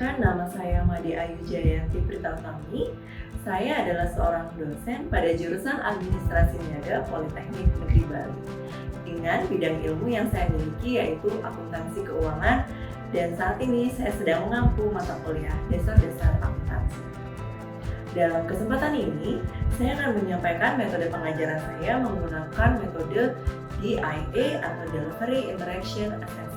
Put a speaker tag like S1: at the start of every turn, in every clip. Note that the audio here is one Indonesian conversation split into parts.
S1: Perkenalkan, nama saya Made Ayu Jayanti Pritautami. Saya adalah seorang dosen pada jurusan Administrasi Niaga Politeknik Negeri Bali. Dengan bidang ilmu yang saya miliki yaitu akuntansi keuangan, dan saat ini saya sedang mengampu mata kuliah dasar-dasar akuntansi. Dalam kesempatan ini, saya akan menyampaikan metode pengajaran saya menggunakan metode DIA atau Delivery Interaction Assessment.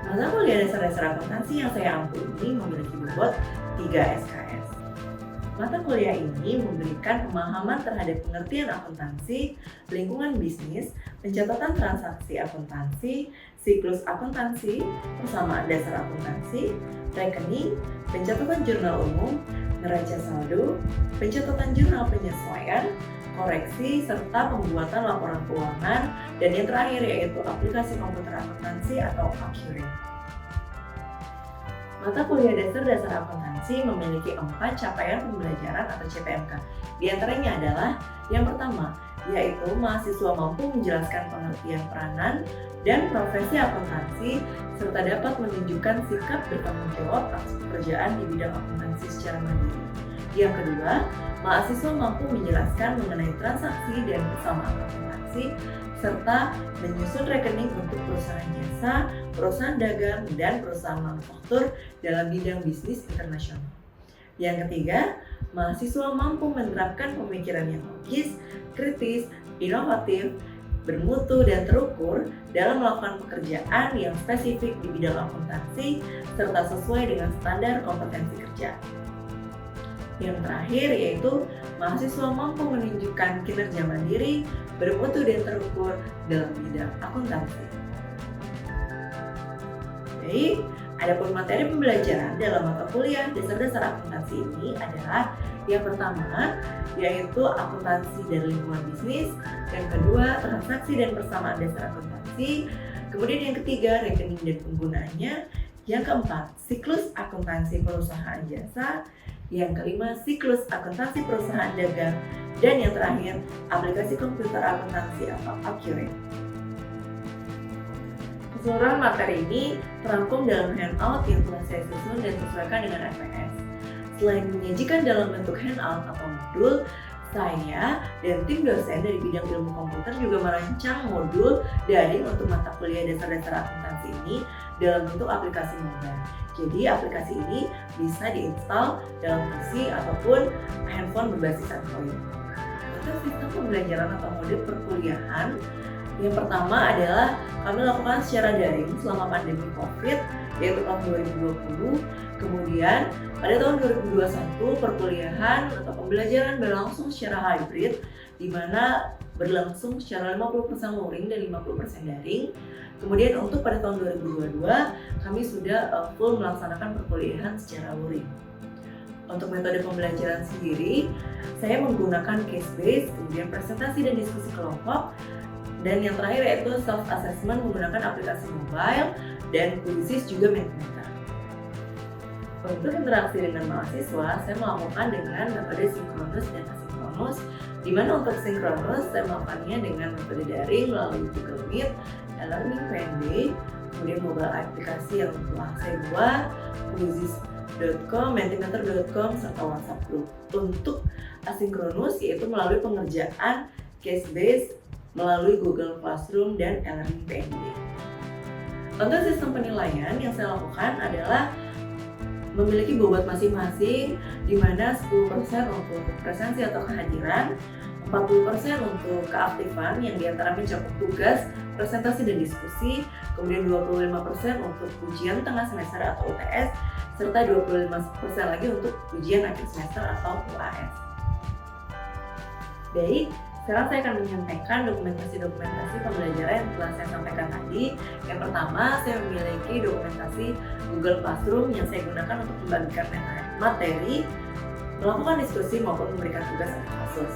S1: Mata kuliah dasar-dasar akuntansi yang saya ampu ini memiliki bobot 3 SKS. Mata kuliah ini memberikan pemahaman terhadap pengertian akuntansi, lingkungan bisnis, pencatatan transaksi akuntansi, siklus akuntansi, persamaan dasar akuntansi, rekening, pencatatan jurnal umum, neraca saldo, pencatatan jurnal penyesuaian, koreksi, serta pembuatan laporan keuangan, dan yang terakhir yaitu aplikasi komputer akuntansi atau Accurate. Mata kuliah dasar-dasar akuntansi memiliki 4 capaian pembelajaran atau CPMK. Di antaranya adalah yang pertama, yaitu mahasiswa mampu menjelaskan pengertian peranan dan profesi akuntansi, serta dapat menunjukkan sikap bertanggung jawab atas pekerjaan di bidang akuntansi secara mandiri. Yang kedua, mahasiswa mampu menjelaskan mengenai transaksi dan persamaan akuntansi, serta menyusun rekening untuk perusahaan jasa, perusahaan dagang, dan perusahaan manufaktur dalam bidang bisnis internasional. Yang ketiga, mahasiswa mampu menerapkan pemikiran yang logis, kritis, inovatif, bermutu, dan terukur dalam melakukan pekerjaan yang spesifik di bidang akuntansi, serta sesuai dengan standar kompetensi kerja. Yang terakhir yaitu mahasiswa mampu menunjukkan kinerja mandiri, bermutu, dan terukur dalam bidang akuntansi. Baik, adapun materi pembelajaran dalam mata kuliah dasar-dasar akuntansi ini adalah yang pertama yaitu akuntansi dan lingkungan bisnis, yang kedua transaksi dan persamaan dasar akuntansi, kemudian yang ketiga rekening dan penggunaannya, yang keempat siklus akuntansi perusahaan jasa, yang kelima siklus akuntansi perusahaan dagang, dan yang terakhir aplikasi komputer akuntansi atau Accurate. Keseluruhan materi ini terangkum dalam handout yang telah saya susun dan sesuaikan dengan FPS. Selain menyajikan dalam bentuk handout atau modul, saya dan tim dosen dari bidang ilmu komputer juga merancang modul daring untuk mata kuliah dasar-dasar akuntansi ini dalam bentuk aplikasi mobile. Jadi aplikasi ini bisa diinstal dalam PC ataupun handphone berbasis Android. Untuk sistem pembelajaran atau mode perkuliahan, yang pertama adalah kami lakukan secara daring selama pandemi COVID, yaitu tahun 2020. Kemudian pada tahun 2021 perkuliahan atau pembelajaran berlangsung secara hybrid, di mana berlangsung secara 50% luring dan 50% daring. Kemudian untuk pada tahun 2022 kami sudah full melaksanakan perkuliahan secara luring. Untuk metode pembelajaran sendiri, saya menggunakan case based, kemudian presentasi dan diskusi kelompok, dan yang terakhir yaitu self assessment menggunakan aplikasi mobile dan kuisis juga Mentimeter. Untuk interaksi dengan mahasiswa, saya melakukan dengan metode sinkronus dan asinkronus, di mana untuk sinkronus saya melakukannya dengan metode daring melalui Google Meet, e-learning PNB, kemudian mobile aplikasi yang telah saya buat, kuisis.com, mentimeter.com, serta WhatsApp group. Untuk asinkronus yaitu melalui pengerjaan case based melalui Google Classroom dan e-learning PNB. Untuk sistem penilaian yang saya lakukan adalah memiliki bobot masing-masing, di mana 10% untuk presensi atau kehadiran, 40% untuk keaktifan yang diantara mencakup tugas, presentasi dan diskusi, kemudian 25% untuk ujian tengah semester atau UTS, serta 25% lagi untuk ujian akhir semester atau UAS. Baik, sekarang saya akan menyampaikan dokumentasi pembelajaran yang telah saya sampaikan tadi. Yang pertama, saya memiliki dokumentasi Google Classroom yang saya gunakan untuk membagikan materi, melakukan diskusi maupun memberikan tugas atau kasus.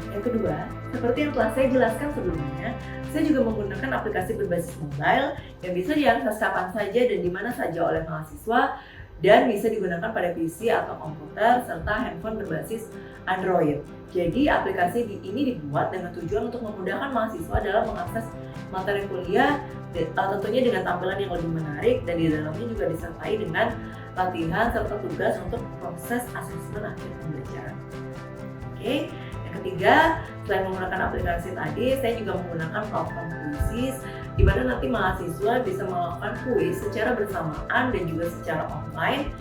S1: Yang kedua, seperti yang telah saya jelaskan sebelumnya, saya juga menggunakan aplikasi berbasis mobile yang bisa diakses kapan saja dan di mana saja oleh mahasiswa dan bisa digunakan pada PC atau komputer serta handphone berbasis Android. Jadi aplikasi ini dibuat dengan tujuan untuk memudahkan mahasiswa dalam mengakses materi kuliah, tentunya dengan tampilan yang lebih menarik, dan di dalamnya juga disertai dengan latihan serta tugas untuk proses asesmen akhir pembelajaran. Oke, yang ketiga, selain menggunakan aplikasi tadi, saya juga menggunakan platform kuis, di mana nanti mahasiswa bisa melakukan kuis secara bersamaan dan juga secara online.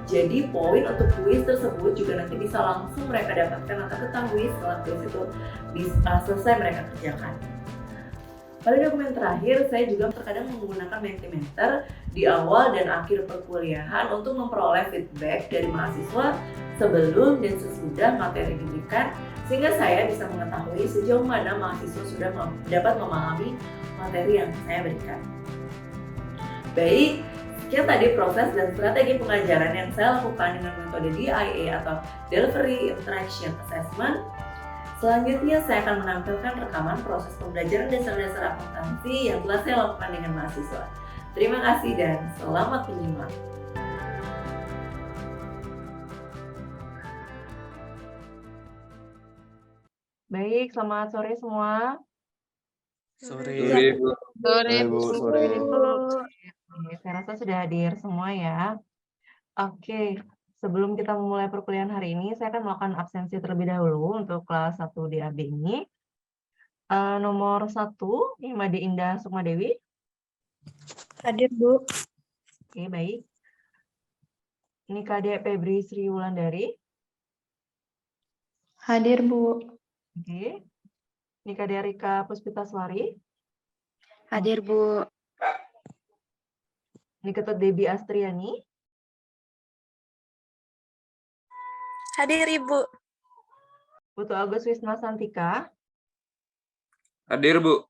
S1: Jadi poin untuk kuis tersebut juga nanti bisa langsung mereka dapatkan atau ketahui setelah kuis itu selesai mereka kerjakan. Pada dokumen terakhir, saya juga terkadang menggunakan Mentimeter di awal dan akhir perkuliahan untuk memperoleh feedback dari mahasiswa sebelum dan sesudah materi diberikan, sehingga saya bisa mengetahui sejauh mana mahasiswa sudah dapat memahami materi yang saya berikan. Baik, sekian tadi proses dan strategi pengajaran yang saya lakukan dengan metode DIA atau Delivery Interaction Assessment. Selanjutnya saya akan menampilkan rekaman proses pembelajaran dasar-dasar akuntansi yang telah saya lakukan dengan mahasiswa. Terima kasih dan selamat menyimak.
S2: Baik, selamat sore semua.
S3: Sore,
S4: Bu.
S3: Sore, Bu.
S4: Sore.
S2: Oke, saya rasa sudah hadir semua ya. Oke, sebelum kita memulai perkuliahan hari ini, saya akan melakukan absensi terlebih dahulu untuk kelas 1 DAB ini. Nomor 1, Made Indah Sukmadewi.
S5: Hadir, Bu.
S2: Oke, baik. Ini Kadek Febri Sri Wulandari.
S5: Hadir, Bu.
S2: Oke. Ini Kadek Rika Puspitaswari.
S5: Hadir, Bu.
S2: Ini Ketut Debi Astriani.
S5: Hadir, Ibu.
S2: Putu Agus Wisma Santika.
S4: Hadir, Bu.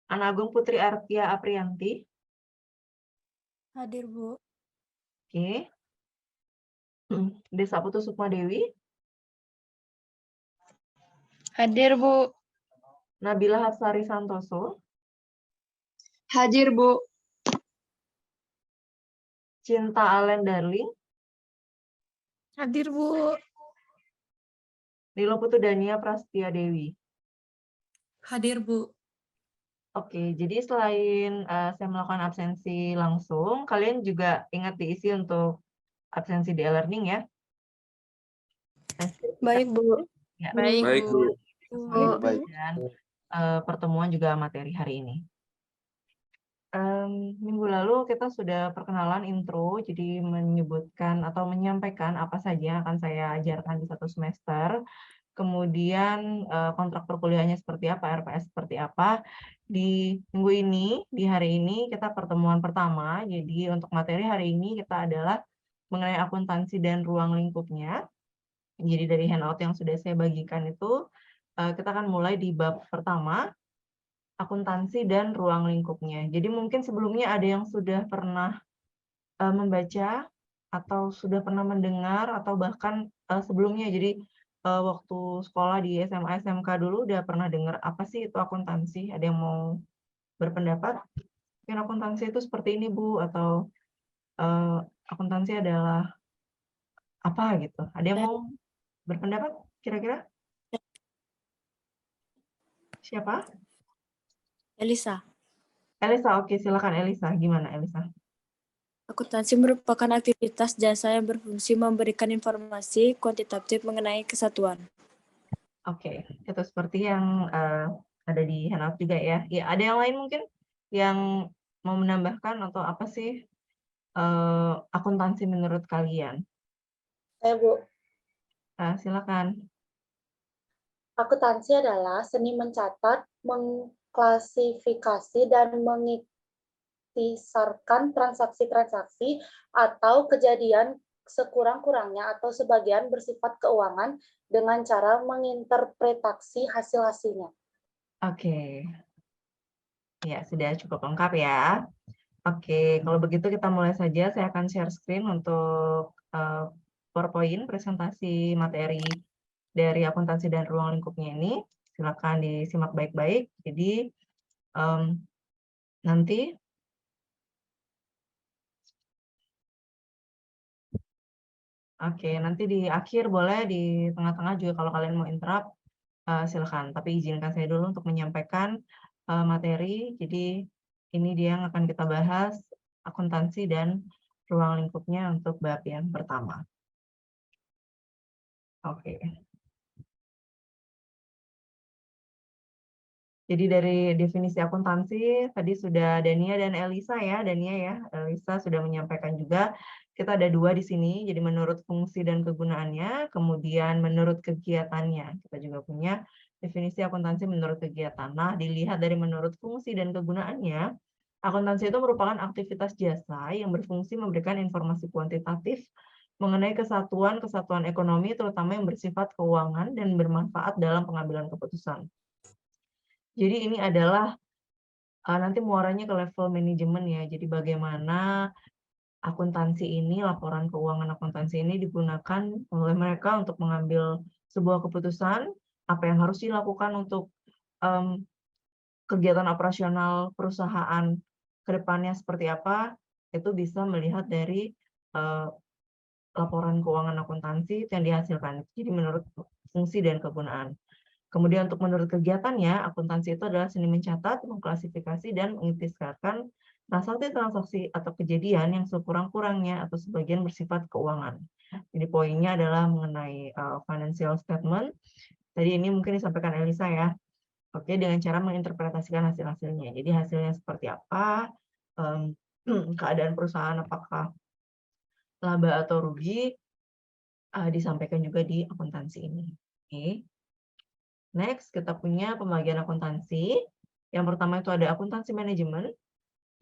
S2: Ana Agung Putri Artia Aprianti.
S5: Hadir, Bu.
S2: Oke. Desa Putu Sukmadewi.
S5: Hadir, Bu.
S2: Nabila Hapsari Santoso.
S5: Hadir, Bu.
S2: Cinta Alen Darling.
S5: Hadir, Bu.
S2: Nilo Putu Dania Prastia Dewi.
S5: Hadir, Bu.
S2: Oke, jadi selain saya melakukan absensi langsung, kalian juga ingat diisi untuk absensi di e-learning ya.
S5: Baik, Bu.
S2: Ya,
S4: Baik, Bu.
S2: baik. Dan pertemuan juga materi hari ini. Minggu lalu kita sudah perkenalan intro, jadi menyebutkan atau menyampaikan apa saja yang akan saya ajarkan di satu semester. Kemudian kontrak perkuliahannya seperti apa, RPS seperti apa. Di minggu ini, di hari ini kita pertemuan pertama. Jadi untuk materi hari ini kita adalah mengenai akuntansi dan ruang lingkupnya. Jadi dari handout yang sudah saya bagikan itu, kita akan mulai di bab pertama, akuntansi dan ruang lingkupnya. Jadi mungkin sebelumnya ada yang sudah pernah membaca atau sudah pernah mendengar atau bahkan sebelumnya. Jadi waktu sekolah di SMA SMK dulu udah pernah dengar apa sih itu akuntansi? Ada yang mau berpendapat? Mungkin akuntansi itu seperti ini, Bu, atau akuntansi adalah apa gitu? Ada yang mau berpendapat kira-kira? Siapa?
S5: Elisa.
S2: Elisa, oke, silakan Elisa. Gimana Elisa?
S5: Akuntansi merupakan aktivitas jasa yang berfungsi memberikan informasi kuantitatif mengenai kesatuan.
S2: Oke, itu seperti yang ada di handout juga ya. Ya, ada yang lain mungkin yang mau menambahkan atau apa sih akuntansi menurut kalian?
S6: Saya, Bu.
S2: Silakan.
S6: Akuntansi adalah seni mencatat, mengklasifikasi, dan mengiktisarkan transaksi-transaksi atau kejadian sekurang-kurangnya atau sebagian bersifat keuangan dengan cara menginterpretasi hasil-hasilnya.
S2: Oke. Ya, sudah cukup lengkap ya. Oke, kalau begitu kita mulai saja. Saya akan share screen untuk PowerPoint presentasi materi dari akuntansi dan ruang lingkupnya ini. Silakan disimak baik-baik. Jadi nanti Oke, nanti di akhir boleh, di tengah-tengah juga kalau kalian mau interrupt, silakan. Tapi izinkan saya dulu untuk menyampaikan materi. Jadi ini dia yang akan kita bahas, akuntansi dan ruang lingkupnya untuk bab yang pertama. Oke. Jadi dari definisi akuntansi tadi sudah Dania dan Elisa ya, Elisa sudah menyampaikan juga. Kita ada 2 di sini, jadi menurut fungsi dan kegunaannya, kemudian menurut kegiatannya. Kita juga punya definisi akuntansi menurut kegiatan. Nah, dilihat dari menurut fungsi dan kegunaannya, akuntansi itu merupakan aktivitas jasa yang berfungsi memberikan informasi kuantitatif mengenai kesatuan-kesatuan ekonomi, terutama yang bersifat keuangan dan bermanfaat dalam pengambilan keputusan. Jadi ini adalah nanti muaranya ke level manajemen ya. Jadi bagaimana akuntansi ini, laporan keuangan akuntansi ini digunakan oleh mereka untuk mengambil sebuah keputusan, apa yang harus dilakukan untuk kegiatan operasional perusahaan ke depannya seperti apa, itu bisa melihat dari laporan keuangan akuntansi yang dihasilkan. Jadi menurut fungsi dan kegunaan. Kemudian untuk menurut kegiatannya, akuntansi itu adalah seni mencatat, mengklasifikasi, dan mengintiskarkan transaksi-transaksi atau kejadian yang sekurang-kurangnya atau sebagian bersifat keuangan. Jadi poinnya adalah mengenai financial statement. Tadi ini mungkin disampaikan Elisa ya. Oke, dengan cara menginterpretasikan hasil-hasilnya. Jadi hasilnya seperti apa, keadaan perusahaan apakah laba atau rugi, disampaikan juga di akuntansi ini. Oke. Next, kita punya pembagian akuntansi. Yang pertama itu ada akuntansi manajemen,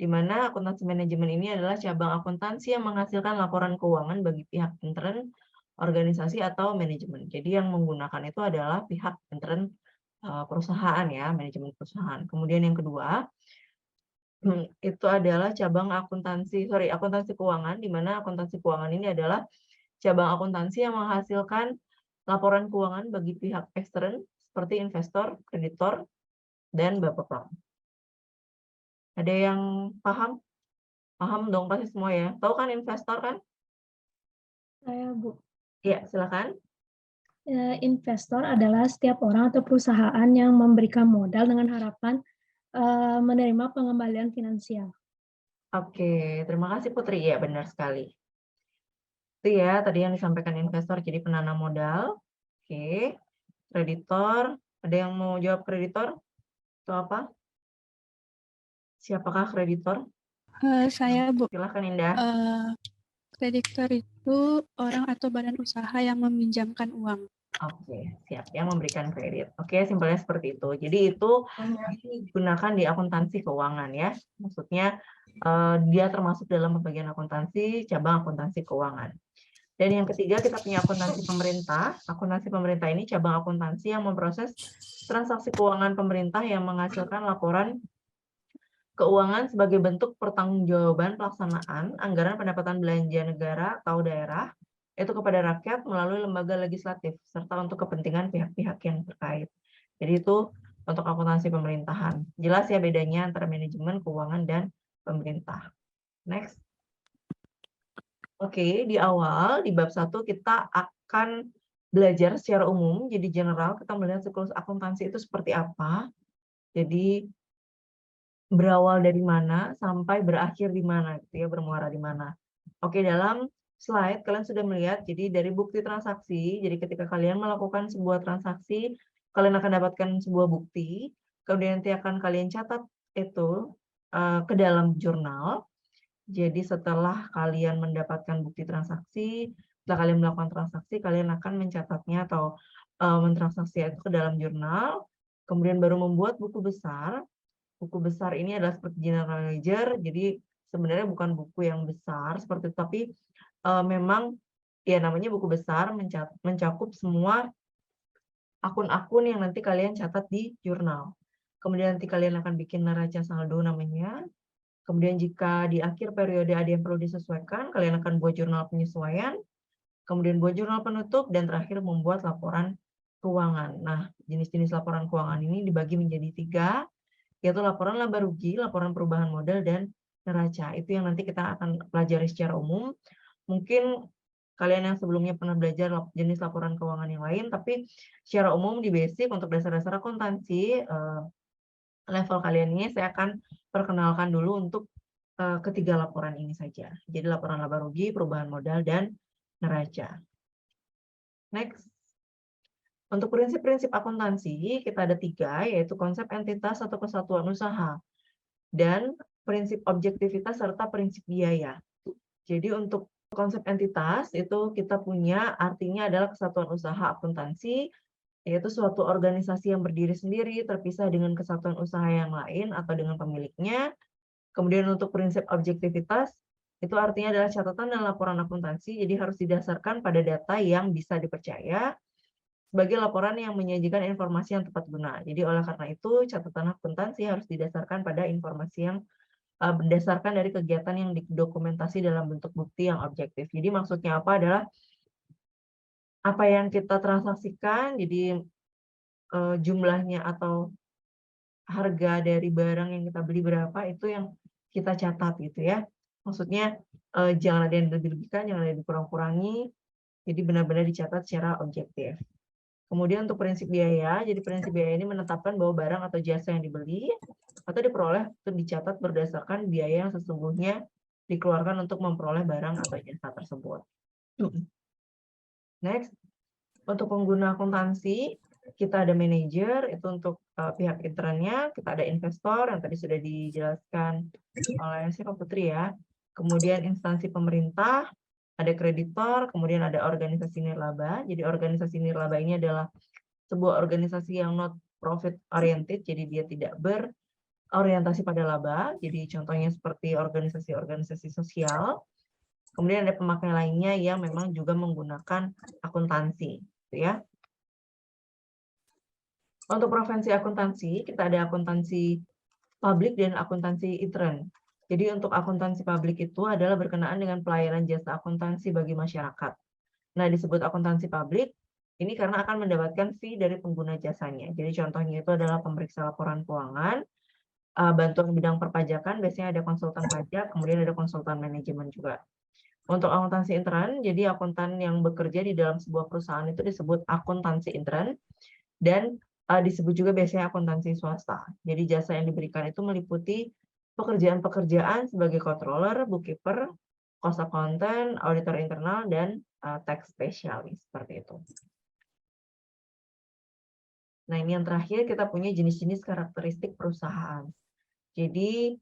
S2: di mana akuntansi manajemen ini adalah cabang akuntansi yang menghasilkan laporan keuangan bagi pihak intern, organisasi, atau manajemen. Jadi yang menggunakan itu adalah pihak intern perusahaan ya, manajemen perusahaan. Kemudian yang kedua, itu adalah cabang akuntansi keuangan, di mana akuntansi keuangan ini adalah cabang akuntansi yang menghasilkan laporan keuangan bagi pihak ekstern, seperti investor, kreditor, dan Bapepam. Ada yang paham? Paham dong pasti semua ya. Tahu kan investor kan?
S7: Saya, Bu.
S2: Iya, silakan.
S7: Investor adalah setiap orang atau perusahaan yang memberikan modal dengan harapan menerima pengembalian finansial.
S2: Oke, terima kasih Putri. Ya, benar sekali. Itu ya, tadi yang disampaikan investor, jadi penanam modal. Oke. Kreditor, ada yang mau jawab kreditor? Itu apa? Siapakah kreditor?
S8: Saya, Bu.
S2: Silahkan Indah.
S8: Kreditor itu orang atau badan usaha yang meminjamkan uang.
S2: Oke, siap. Yang memberikan kredit. Oke, simpelnya seperti itu. Jadi itu digunakan di akuntansi keuangan ya. Maksudnya dia termasuk dalam pembagian akuntansi, cabang akuntansi keuangan. Dan yang ketiga kita punya akuntansi pemerintah. Akuntansi pemerintah ini cabang akuntansi yang memproses transaksi keuangan pemerintah yang menghasilkan laporan keuangan sebagai bentuk pertanggungjawaban pelaksanaan anggaran pendapatan belanja negara atau daerah itu kepada rakyat melalui lembaga legislatif serta untuk kepentingan pihak-pihak yang terkait. Jadi itu untuk akuntansi pemerintahan. Jelas ya bedanya antara manajemen, keuangan, dan pemerintah. Next. Oke, di awal, di bab 1 kita akan belajar secara umum, jadi general, kita melihat siklus akuntansi itu seperti apa. Jadi, berawal dari mana, sampai berakhir di mana, gitu ya, bermuara di mana. Oke, dalam slide, kalian sudah melihat, jadi dari bukti transaksi, jadi ketika kalian melakukan sebuah transaksi, kalian akan dapatkan sebuah bukti, kemudian nanti akan kalian catat itu ke dalam jurnal. Jadi setelah kalian mendapatkan bukti transaksi, setelah kalian melakukan transaksi, kalian akan mencatatnya atau mentransaksikan itu ke dalam jurnal, kemudian baru membuat buku besar. Buku besar ini adalah seperti general ledger, jadi sebenarnya bukan buku yang besar seperti itu, tapi memang ya namanya buku besar mencakup semua akun-akun yang nanti kalian catat di jurnal. Kemudian nanti kalian akan bikin neraca saldo namanya. Kemudian jika di akhir periode ada yang perlu disesuaikan, kalian akan buat jurnal penyesuaian, kemudian buat jurnal penutup, dan terakhir membuat laporan keuangan. Nah, jenis-jenis laporan keuangan ini dibagi menjadi 3, yaitu laporan laba rugi, laporan perubahan modal, dan neraca. Itu yang nanti kita akan pelajari secara umum. Mungkin kalian yang sebelumnya pernah belajar jenis laporan keuangan yang lain, tapi secara umum di basic untuk dasar-dasar akuntansi level kalian ini saya akan perkenalkan dulu untuk ketiga laporan ini saja. Jadi laporan laba rugi, perubahan modal, dan neraca. Next. Untuk prinsip-prinsip akuntansi, kita ada 3, yaitu konsep entitas atau kesatuan usaha, dan prinsip objektivitas serta prinsip biaya. Jadi untuk konsep entitas itu kita punya artinya adalah kesatuan usaha akuntansi, yaitu suatu organisasi yang berdiri sendiri, terpisah dengan kesatuan usaha yang lain atau dengan pemiliknya. Kemudian untuk prinsip objektivitas, itu artinya adalah catatan dan laporan akuntansi, jadi harus didasarkan pada data yang bisa dipercaya, sebagai laporan yang menyajikan informasi yang tepat guna. Jadi oleh karena itu, catatan akuntansi harus didasarkan pada informasi yang berdasarkan dari kegiatan yang didokumentasi dalam bentuk bukti yang objektif. Jadi maksudnya apa adalah apa yang kita transaksikan, jadi jumlahnya atau harga dari barang yang kita beli berapa, itu yang kita catat gitu ya. Maksudnya jangan ada yang dilebih-lebihkan, jangan ada yang dikurang-kurangi, jadi benar-benar dicatat secara objektif. Kemudian untuk prinsip biaya, jadi prinsip biaya ini menetapkan bahwa barang atau jasa yang dibeli atau diperoleh itu dicatat berdasarkan biaya yang sesungguhnya dikeluarkan untuk memperoleh barang atau jasa tersebut. Next, untuk pengguna akuntansi, kita ada manajer, itu untuk pihak internnya, kita ada investor, yang tadi sudah dijelaskan oleh Siapa Putri ya. Kemudian instansi pemerintah, ada kreditor, kemudian ada organisasi nirlaba. Jadi organisasi nirlaba ini adalah sebuah organisasi yang not profit oriented, jadi dia tidak berorientasi pada laba. Jadi contohnya seperti organisasi-organisasi sosial. Kemudian ada pemakai lainnya yang memang juga menggunakan akuntansi, gitu ya. Untuk profesi akuntansi, kita ada akuntansi publik dan akuntansi intern. Jadi untuk akuntansi publik itu adalah berkenaan dengan pelayanan jasa akuntansi bagi masyarakat. Nah, disebut akuntansi publik, ini karena akan mendapatkan fee dari pengguna jasanya. Jadi contohnya itu adalah pemeriksa laporan keuangan, bantuan bidang perpajakan, biasanya ada konsultan pajak, kemudian ada konsultan manajemen juga. Untuk akuntansi intern, jadi akuntan yang bekerja di dalam sebuah perusahaan itu disebut akuntansi intern, dan disebut juga biasanya akuntansi swasta. Jadi jasa yang diberikan itu meliputi pekerjaan-pekerjaan sebagai controller, bookkeeper, cost accountant, auditor internal, dan tax specialist, seperti itu. Nah, ini yang terakhir kita punya jenis-jenis karakteristik perusahaan. Jadi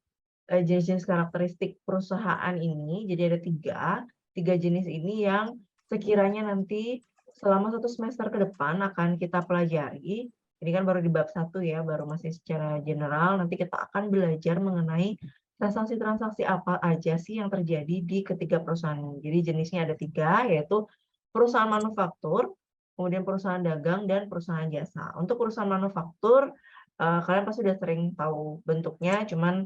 S2: jenis-jenis karakteristik perusahaan ini, jadi ada tiga jenis ini yang sekiranya nanti selama 1 semester ke depan akan kita pelajari. Ini kan baru di bab 1 ya, baru masih secara general. Nanti kita akan belajar mengenai transaksi-transaksi apa aja sih yang terjadi di ketiga perusahaan ini. Jadi jenisnya ada 3, yaitu perusahaan manufaktur, kemudian perusahaan dagang, dan perusahaan jasa. Untuk perusahaan manufaktur, kalian pasti sudah sering tahu bentuknya, cuman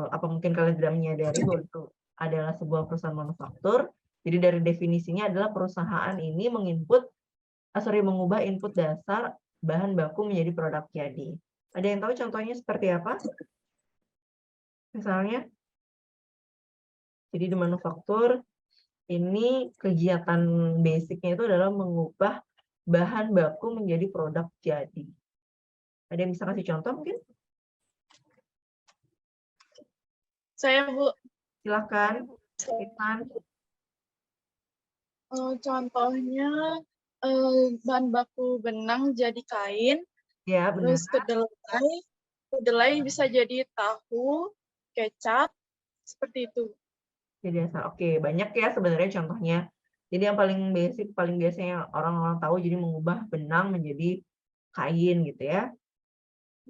S2: apa mungkin kalian tidak menyadari bahwa itu adalah sebuah perusahaan manufaktur. Jadi dari definisinya adalah perusahaan ini mengubah input dasar bahan baku menjadi produk jadi. Ada yang tahu contohnya seperti apa? Misalnya, jadi di manufaktur ini kegiatan basicnya itu adalah mengubah bahan baku menjadi produk jadi. Ada yang bisa kasih contoh mungkin?
S9: Saya, Bu.
S2: Silakan. Ivan.
S9: Contohnya bahan baku benang jadi kain,
S2: Ya, benar.
S9: terus kedelai bisa jadi tahu, kecap, seperti itu.
S2: Jadi dasar. Oke, banyak ya sebenarnya contohnya. Jadi yang paling basic, paling biasanya orang-orang tahu, jadi mengubah benang menjadi kain gitu ya.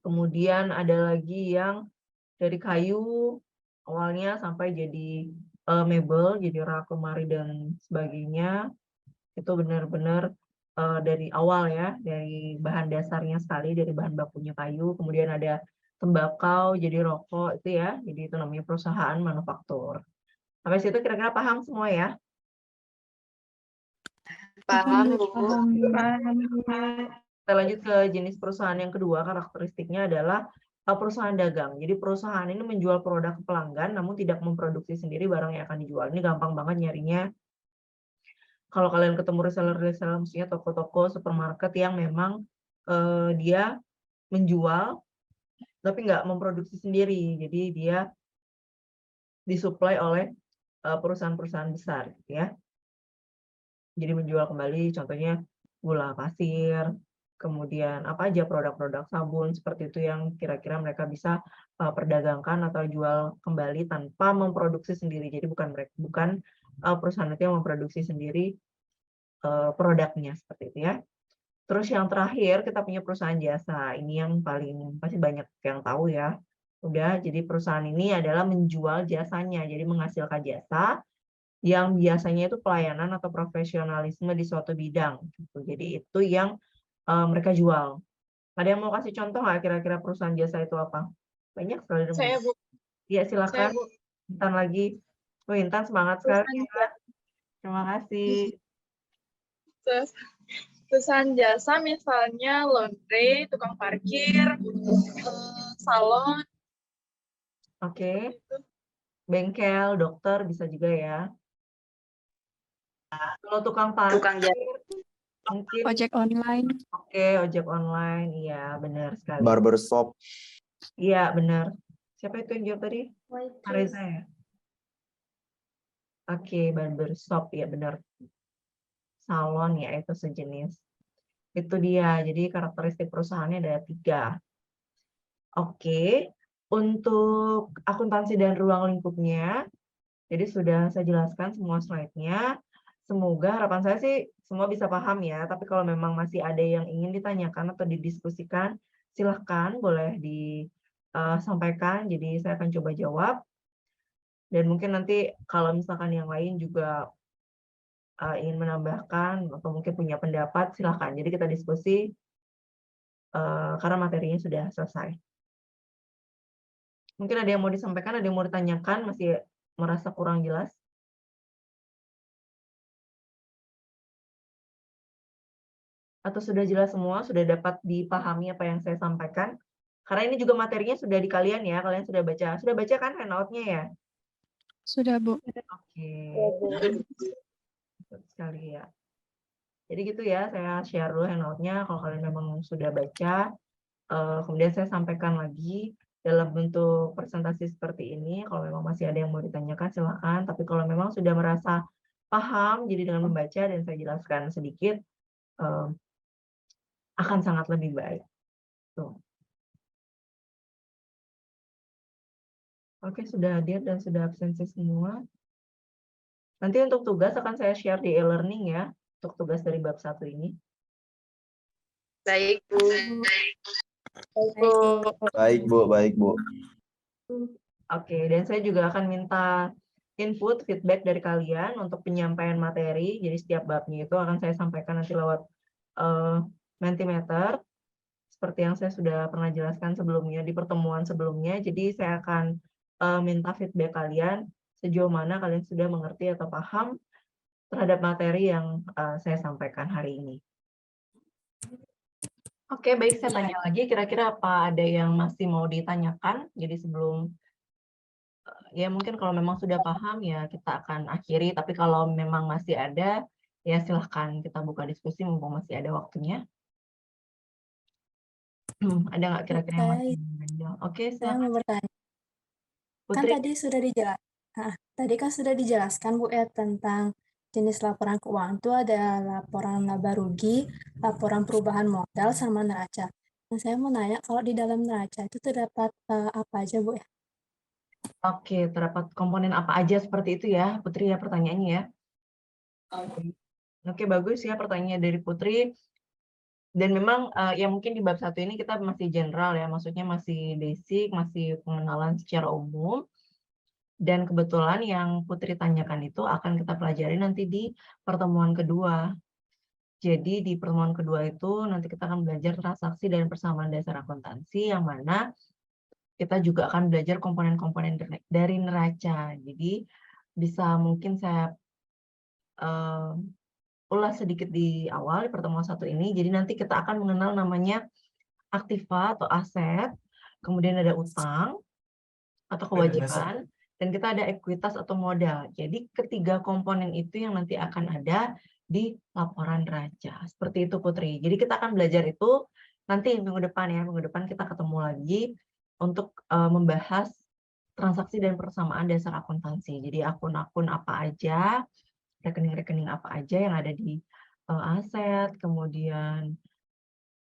S2: Kemudian ada lagi yang dari kayu awalnya sampai jadi mebel, jadi rak, lemari, dan sebagainya. Itu benar-benar dari awal ya, dari bahan dasarnya sekali, dari bahan bakunya kayu. Kemudian ada tembakau, jadi rokok itu ya. Jadi itu namanya perusahaan manufaktur. Sampai situ kira-kira paham semua ya?
S9: Paham, Bu.
S2: Kita lanjut ke jenis perusahaan yang kedua, karakteristiknya adalah perusahaan dagang. Jadi perusahaan ini menjual produk ke pelanggan, namun tidak memproduksi sendiri barang yang akan dijual. Ini gampang banget nyarinya. kalau kalian ketemu reseller-reseller, maksudnya toko-toko supermarket yang memang dia menjual tapi nggak memproduksi sendiri. Jadi dia disuplai oleh perusahaan-perusahaan besar, gitu ya. Jadi menjual kembali, contohnya gula pasir, kemudian apa aja produk-produk sabun seperti itu yang kira-kira mereka bisa perdagangkan atau jual kembali tanpa memproduksi sendiri. Jadi bukan perusahaan itu yang memproduksi sendiri produknya seperti itu ya. Terus yang terakhir kita punya perusahaan jasa. Ini yang paling pasti banyak yang tahu ya. Udah, jadi perusahaan ini adalah menjual jasanya. Jadi menghasilkan jasa yang biasanya itu pelayanan atau profesionalisme di suatu bidang. Gitu. Jadi itu yang mereka jual. Ada yang mau kasih contoh nggak kira-kira perusahaan jasa itu apa? Banyak sekali.
S9: Saya, Bu.
S2: Iya,
S9: Saya,
S2: silakan.
S9: Bu.
S2: Intan lagi. Oh, Intan semangat sekali. Ya. Terima kasih.
S9: Terus, perusahaan jasa misalnya laundry, tukang parkir, salon.
S2: Oke. Bengkel, dokter bisa juga ya. Kalau tukang parkir, mungkin
S8: Ojek online.
S2: Oke, ojek online, iya benar sekali.
S3: Barbershop.
S2: Iya benar. Siapa itu yang jawab tadi? Reza ya. Oke, barbershop ya benar. Salon ya itu sejenis. Itu dia. Jadi karakteristik perusahaannya ada 3. Oke, untuk akuntansi dan ruang lingkupnya, jadi sudah saya jelaskan semua slide-nya. Semoga harapan saya sih semua bisa paham ya, tapi kalau memang masih ada yang ingin ditanyakan atau didiskusikan, silahkan boleh disampaikan, jadi saya akan coba jawab. Dan mungkin nanti kalau misalkan yang lain juga ingin menambahkan atau mungkin punya pendapat, silahkan. Jadi kita diskusi karena materinya sudah selesai. Mungkin ada yang mau disampaikan, ada yang mau ditanyakan, masih merasa kurang jelas? Atau sudah jelas semua, sudah dapat dipahami apa yang saya sampaikan? Karena ini juga materinya sudah di kalian ya, kalian sudah baca kan handout-nya ya?
S8: Sudah, Bu.
S2: Oke, betul sekali ya. Jadi gitu ya, saya share dulu handout-nya, kalau kalian memang sudah baca, kemudian saya sampaikan lagi dalam bentuk presentasi seperti ini, kalau memang masih ada yang mau ditanyakan silahkan, tapi kalau memang sudah merasa paham, jadi dengan membaca dan saya jelaskan sedikit, akan sangat lebih baik. Tuh. Oke, sudah hadir dan sudah absensi semua. Nanti untuk tugas akan saya share di e-learning ya, untuk tugas dari bab 1 ini.
S9: Baik, Bu.
S3: Baik, Bu.
S2: Oke, dan saya juga akan minta input, feedback dari kalian untuk penyampaian materi. Jadi setiap babnya itu akan saya sampaikan nanti lewat Mentimeter, seperti yang saya sudah pernah jelaskan sebelumnya di pertemuan sebelumnya. Jadi saya akan minta feedback kalian sejauh mana kalian sudah mengerti atau paham terhadap materi yang saya sampaikan hari ini. Oke, baik, saya tanya lagi, kira-kira apa ada yang masih mau ditanyakan? Jadi sebelum, ya mungkin kalau memang sudah paham ya kita akan akhiri, tapi kalau memang masih ada, ya silahkan kita buka diskusi mumpung masih ada waktunya. Ada nggak kira-kira yang masih mau? Oke,
S10: Saya mau bertanya. Kan
S2: Putri.
S10: tadi kan sudah dijelaskan Bu ya tentang jenis laporan keuangan itu ada laporan laba rugi, laporan perubahan modal sama neraca. Nah, saya mau nanya kalau di dalam neraca itu terdapat apa aja Bu ya?
S2: Oke, terdapat komponen apa aja seperti itu ya, Putri ya pertanyaannya ya. Oke, bagus ya pertanyaannya dari Putri. Dan memang ya mungkin di bab 1 ini kita masih general ya, maksudnya masih basic, masih pengenalan secara umum. Dan kebetulan yang Putri tanyakan itu akan kita pelajari nanti di pertemuan kedua. Jadi di pertemuan kedua itu nanti kita akan belajar transaksi dan persamaan dasar akuntansi, yang mana kita juga akan belajar komponen-komponen dari neraca. Jadi bisa mungkin saya ulas sedikit di awal di pertemuan 1 ini. Jadi nanti kita akan mengenal namanya aktiva atau aset, kemudian ada utang atau kewajiban, dan kita ada ekuitas atau modal. Jadi ketiga komponen itu yang nanti akan ada di laporan neraca. Seperti itu Putri. Jadi kita akan belajar itu nanti minggu depan ya. Minggu depan kita ketemu lagi untuk membahas transaksi dan persamaan dasar akuntansi. Jadi akun-akun apa aja, rekening-rekening apa aja yang ada di aset, kemudian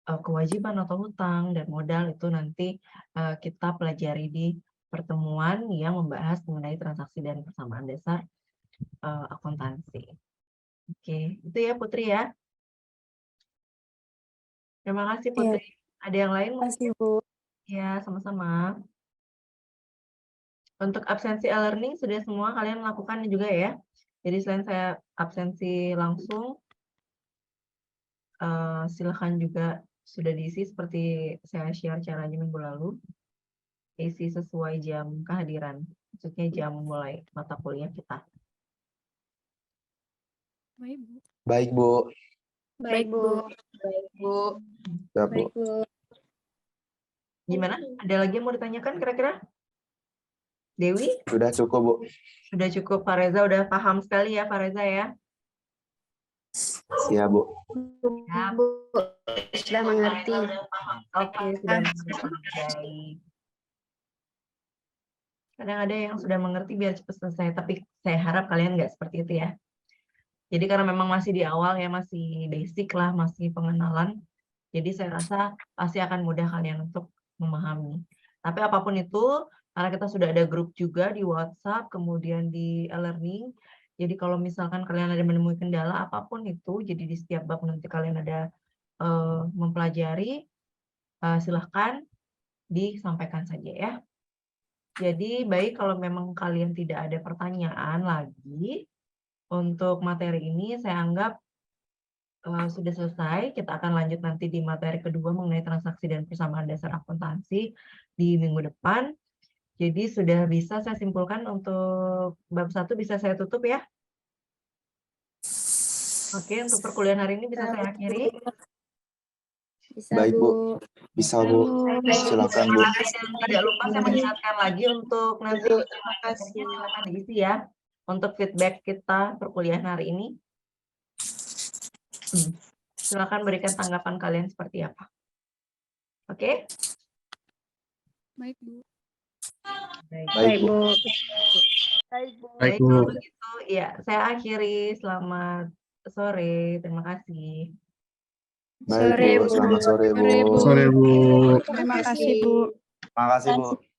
S2: kewajiban atau hutang dan modal itu nanti kita pelajari di pertemuan yang membahas mengenai transaksi dan persamaan dasar akuntansi. Oke, itu ya Putri ya. Terima kasih Putri. Ada yang lain?
S10: Terima kasih, Bu.
S2: Ya, sama-sama. Untuk absensi e-learning sudah semua kalian lakukan juga ya. Jadi selain saya absensi langsung, silakan juga sudah diisi seperti saya share caranya minggu lalu. Isi sesuai jam kehadiran, maksudnya jam mulai mata kuliah kita.
S8: Baik, Bu.
S3: Baik, Bu.
S5: Baik, Bu.
S6: Baik, Bu.
S3: Siap, Bu.
S5: Baik, Bu.
S2: Gimana? Ada lagi yang mau ditanyakan kira-kira? Dewi?
S3: Sudah cukup, Bu.
S2: Sudah cukup, Pak Reza udah paham sekali ya, Pak Reza ya?
S3: Siap, Bu.
S2: Siap.
S5: Sudah mengerti.
S2: Oke, sudah mengerti. Baik. Kadang ada yang sudah mengerti biar cepat selesai, tapi saya harap kalian nggak seperti itu ya. Jadi karena memang masih di awal ya, masih basic lah, masih pengenalan. Jadi saya rasa pasti akan mudah kalian untuk memahami. Tapi apapun itu, karena kita sudah ada grup juga di WhatsApp, kemudian di e-learning. Jadi kalau misalkan kalian ada menemui kendala apapun itu, jadi di setiap bab nanti kalian ada mempelajari, silahkan disampaikan saja ya. Jadi baik kalau memang kalian tidak ada pertanyaan lagi untuk materi ini, saya anggap sudah selesai. Kita akan lanjut nanti di materi kedua mengenai transaksi dan persamaan dasar akuntansi di minggu depan. Jadi sudah bisa saya simpulkan untuk bab 1 bisa saya tutup ya. Oke, untuk perkuliahan hari ini bisa saya akhiri.
S5: Bisa,
S3: Baik, Bu.
S5: Bu.
S3: Bisa, Bu. Silakan, Bu.
S2: Dan tidak lupa saya mengingatkan lagi untuk nanti materinya silakan diisi ya. Untuk feedback kita perkuliahan hari ini. Silakan berikan tanggapan kalian seperti apa. Oke?
S8: Baik, Bu.
S3: Baik, Bu.
S6: Baik, Bu.
S2: Baik, kalau begitu ya saya akhiri. Selamat sore. Terima kasih.
S3: Baik, Bu. Selamat sore, Bu.
S8: Sore, Bu.
S6: Terima
S8: Terima kasih, Bu.
S3: Terima kasih, Bu.